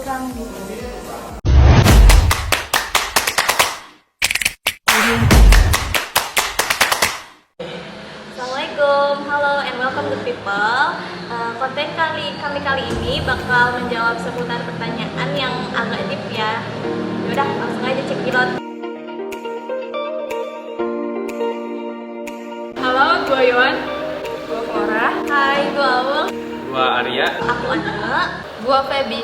kurang gitu. Assalamualaikum, halo and welcome to people. Konten kami kali ini bakal menjawab seputar pertanyaan yang agak deep ya. Yaudah, langsung aja cek it out. Halo, gue Yohan. Gue Flora. Hai, gue Awal. Gua Arya. Aku Anna. Gue Feby.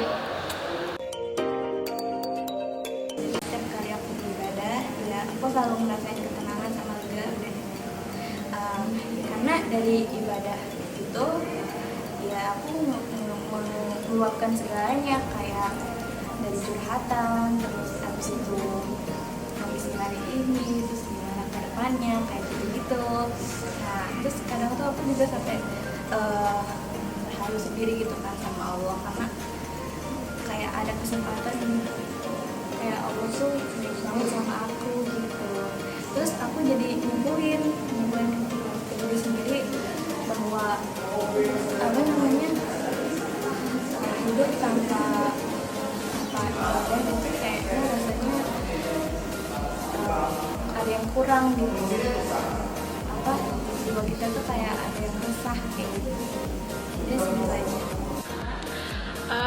Setiap kali aku beribadah, ya aku selalu merasakan ketenangan sama lega udah. Karena dari ibadah itu, ya aku meluapkan segalanya kayak dari curhatan, terus abis itu habis hari ini, terus gimana ke depannya, kayak gitu-gitu. Nah, terus kadang tuh aku juga sampai terharu sendiri gitu kan sama Allah, karena kayak ada kesempatan kayak Allah tuh baik banget sama aku gitu. Terus aku jadi nyumpulin ke diri sendiri bahwa apa namanya hidup tanpa ibadah itu kayaknya rasanya ada yang kurang gitu. Apa jiwa kita tuh kayak ada yang resah kayak gitu. Jadi sebenarnya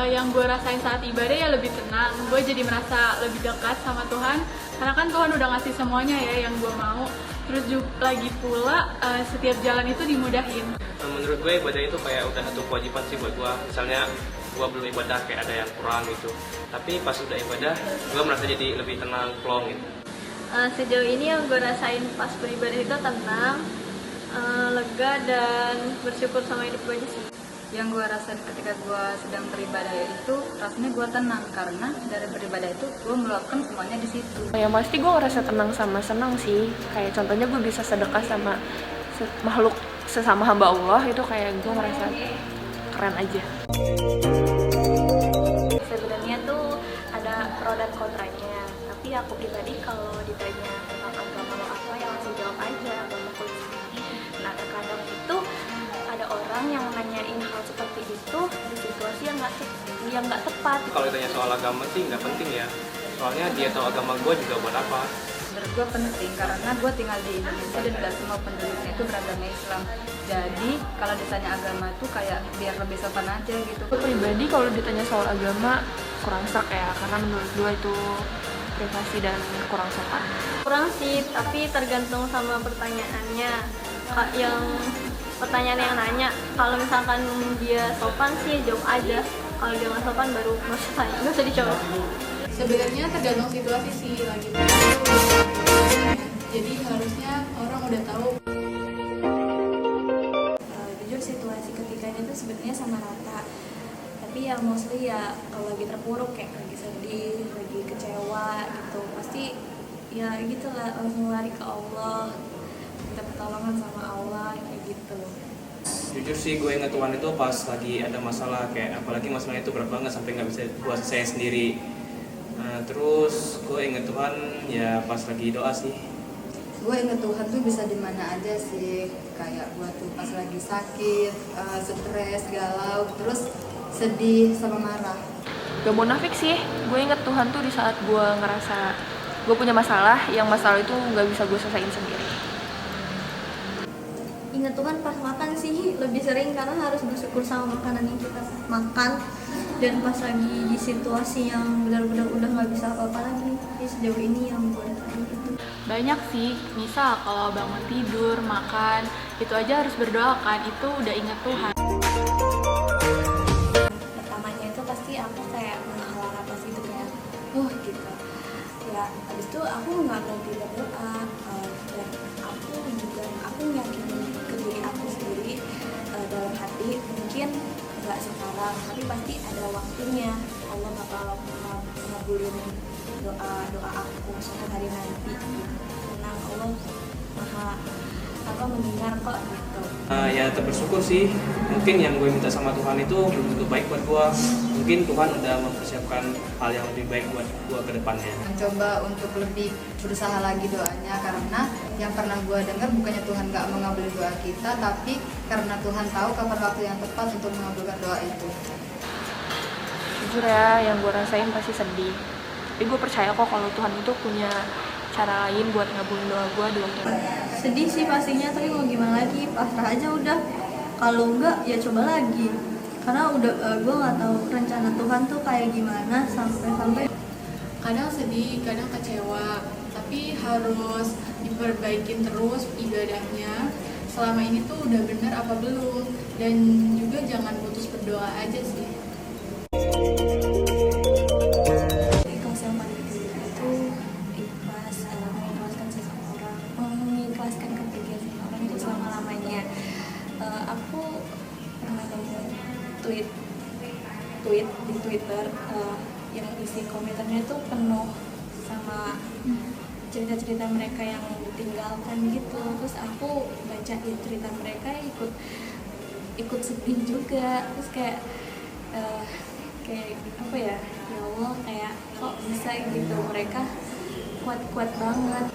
Yang gue rasain saat ibadah ya lebih tenang. Gue jadi merasa lebih dekat sama Tuhan. Karena kan Tuhan udah ngasih semuanya ya yang gue mau. Terus juga lagi pula setiap jalan itu dimudahin. Menurut gue ibadah itu kayak udah satu kewajiban sih buat gue. Misalnya gue belum ibadah kayak ada yang kurang gitu. Tapi pas udah ibadah, gue merasa jadi lebih tenang, plong gitu. sejauh ini yang gue rasain pas beribadah itu tenang, lega dan bersyukur sama hidup gue aja sih. Yang gue rasain ketika gue sedang beribadah itu rasanya gue tenang karena dari beribadah itu gue meluapkan semuanya di situ. Yang pasti gue ngerasa tenang sama senang sih. Kayak contohnya gue bisa sedekah sama makhluk sesama hamba Allah, itu kayak gue ngerasa keren aja. Sebenarnya tuh ada pro dan kontranya, tapi aku pribadi kalau ditanya tentang agama lo apa, yang langsung jawab aja agamaku ini. Nah, terkadang itu ada orang yang nanyain hal seperti itu di situasi yang nggak tepat. Kalau ditanya soal agama sih nggak penting ya. Soalnya dia tahu agama gue juga buat apa. Menurut gue penting karena gue tinggal di Indonesia dan gak semua penduduknya itu beragama Islam. Jadi kalau ditanya agama tuh kayak biar lebih sopan aja gitu. Gue pribadi kalau ditanya soal agama kurang sak ya, karena menurut gue itu privasi dan kurang sopan. Kurang sih, tapi tergantung sama pertanyaannya. Yang pertanyaan yang nanya, kalau misalkan dia sopan sih jawab aja. Kalau dia nggak sopan baru nggak usah dijawab. Sebenarnya tergantung situasi sih lagi. Jadi harusnya orang udah tahu. Jujur situasi ketiganya itu sebenarnya sama rata. Tapi ya mostly ya kalau lagi terpuruk kayak lagi sedih, lagi kecewa gitu, pasti ya gitulah langsung lari ke Allah, minta pertolongan sama Allah kayak gitu. Jujur sih gue inget Tuhan itu pas lagi ada masalah, kayak apalagi masalahnya itu berat banget sampai nggak bisa buat saya sendiri. Terus gue inget Tuhan ya pas lagi doa sih. Gue inget Tuhan tuh bisa di mana aja sih, kayak gue tuh pas lagi sakit, stres, galau, terus sedih sama marah. Gak munafik sih, gue inget Tuhan tuh di saat gue ngerasa gue punya masalah, yang masalah itu gak bisa gue selesaiin sendiri. Ingat Tuhan pas makan sih lebih sering, karena harus bersyukur sama makanan yang kita makan, dan pas lagi di situasi yang benar-benar udah nggak bisa apa-apa lagi. Jadi sejauh ini yang gue rasain itu Banyak sih, misal kalau bangun tidur, makan, itu aja harus berdoa kan, itu udah ingat Tuhan. pertamanya itu pasti aku kayak menghela nafas gitu, kayak gitu ya. Habis itu aku nggak berhenti berdoa, dan aku yakinin ke diri aku sendiri dalam hati, mungkin nggak sekarang tapi pasti ada waktunya Allah bakal ngabulin doa aku suatu hari nanti. Tenang, Allah maha mendengar kok gitu. Ya bersyukur sih. Mungkin yang gue minta sama Tuhan itu belum tentu baik buat gue. Mungkin Tuhan udah mempersiapkan hal yang lebih baik buat gue ke depannya. Mencoba untuk lebih berusaha lagi doanya, karena yang pernah gue dengar bukannya Tuhan gak mengabulkan doa kita, tapi karena Tuhan tahu kapan waktu yang tepat untuk mengabulkan doa itu. jujur ya, yang gue rasain pasti sedih. Tapi gue percaya kok kalau Tuhan itu punya cara lain buat ngabulin doa gue di waktu itu. Sedih sih pastinya, tapi mau gimana lagi, pasrah aja udah. Kalau enggak ya coba lagi, karena udah gue nggak tahu rencana Tuhan tuh kayak gimana sampai Kadang sedih, kadang kecewa, tapi harus diperbaikin terus ibadahnya. Selama ini tuh udah bener apa belum, dan juga jangan putus berdoa aja sih. ikhlas yang paling tinggi itu ikhlas, mengikhlaskan seseorang, mengikhlaskan kepergian seseorang itu selama lamanya. Aku pernah nemu tweet di Twitter yang isi komentarnya tuh penuh sama cerita-cerita mereka yang ditinggalkan gitu. Terus aku bacain cerita mereka, ikut sedih juga. Terus kayak apa ya Allah, kayak kok bisa gitu, mereka kuat banget.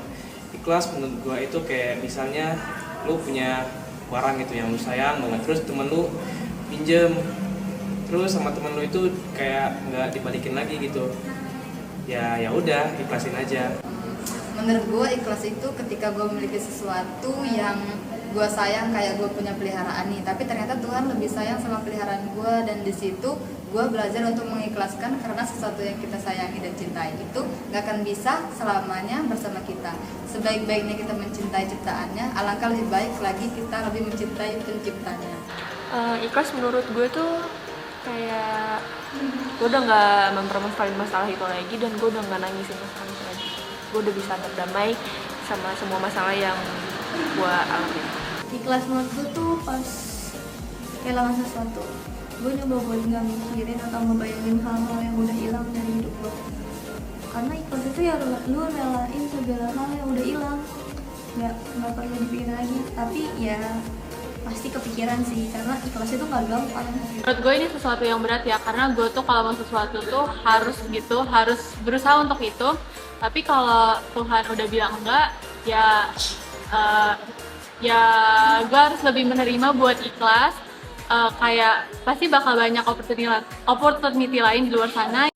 Ikhlas menurut gua itu kayak misalnya lu punya barang gitu yang lu sayang banget, terus temen lu pinjem, terus sama temen lu itu kayak nggak dibalikin lagi gitu, ya udah ikhlasin aja. Menurut gue ikhlas itu ketika gue memiliki sesuatu yang gue sayang, kayak gue punya peliharaan nih, tapi ternyata Tuhan lebih sayang sama peliharaan gue, dan di situ gue belajar untuk mengikhlaskan, karena sesuatu yang kita sayangi dan cintai itu gak akan bisa selamanya bersama kita. Sebaik-baiknya kita mencintai ciptaannya, alangkah lebih baik lagi kita lebih mencintai penciptanya. Ikhlas menurut gue tuh kayak gue udah nggak mempermasalahin masalah itu lagi, dan gue udah nggak nangisin masalah itu lagi. Gue udah bisa berdamai sama semua masalah yang gue alami. Ikhlas menurut gue tuh pas kehilangan sesuatu, gue nyoba buat nggak mikirin atau ngebayangin hal-hal yang udah hilang dari hidup gue. Karena ikhlas itu ya lu relain segala hal yang udah hilang, nggak perlu dipikirin lagi. Tapi ya pasti kepikiran sih, karena ikhlas itu nggak gampang. Menurut gue ini sesuatu yang berat ya, karena gue tuh kalau mau sesuatu tuh harus berusaha untuk itu. Tapi kalau Tuhan udah bilang enggak, ya gue harus lebih menerima buat ikhlas. Kayak pasti bakal banyak opportunity lain di luar sana.